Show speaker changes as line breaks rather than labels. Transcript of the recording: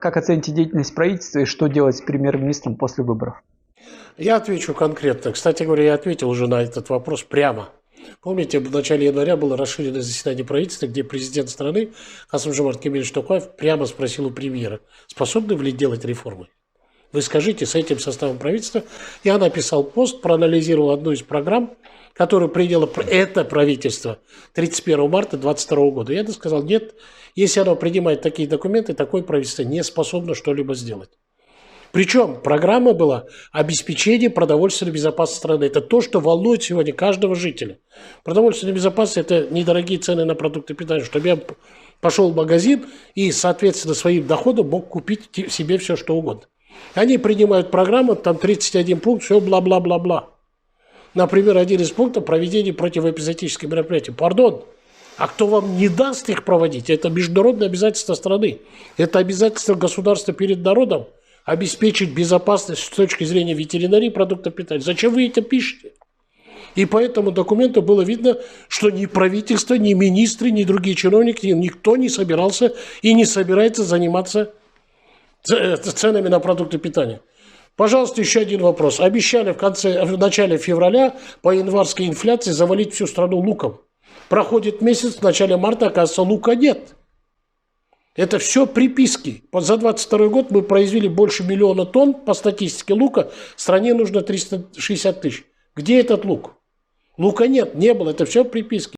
Как оцените деятельность правительства и что делать с премьер-министром после выборов?
Я отвечу конкретно. Кстати говоря, я ответил уже на этот вопрос прямо. Помните, в начале января было расширенное заседание правительства, где президент страны Касым-Жомарт Кемелевич Токаев прямо спросил у премьера, способны ли делать реформы. Вы скажите, с этим составом правительства. Я написал пост, проанализировал одну из программ, которую приняло это правительство 31 марта 2022 года. Я сказал, нет, если оно принимает такие документы, такое правительство не способно что-либо сделать. Причем программа была обеспечение продовольственной безопасности страны. Это то, что волнует сегодня каждого жителя. Продовольственная безопасность – это недорогие цены на продукты питания, чтобы я пошел в магазин и, соответственно, своим доходом мог купить себе все, что угодно. Они принимают программу, там 31 пункт, все бла-бла-бла-бла. Например, один из пунктов – проведение противоэпизоотических мероприятий. Пардон, а кто вам не даст их проводить? Это международное обязательство страны. Это обязательство государства перед народом обеспечить безопасность с точки зрения ветеринарии продуктов питания. Зачем вы это пишете? И по этому документу было видно, что ни правительство, ни министры, ни другие чиновники, никто не собирался и не собирается заниматься ценами на продукты питания. Пожалуйста, еще один вопрос. Обещали в начале февраля по январской инфляции завалить всю страну луком. Проходит месяц, в начале марта, оказывается, лука нет. Это все приписки. За 2022 год мы произвели больше 1 миллиона тонн, по статистике, лука. Стране нужно 360 тысяч. Где этот лук? Лука нет, не было. Это все приписки.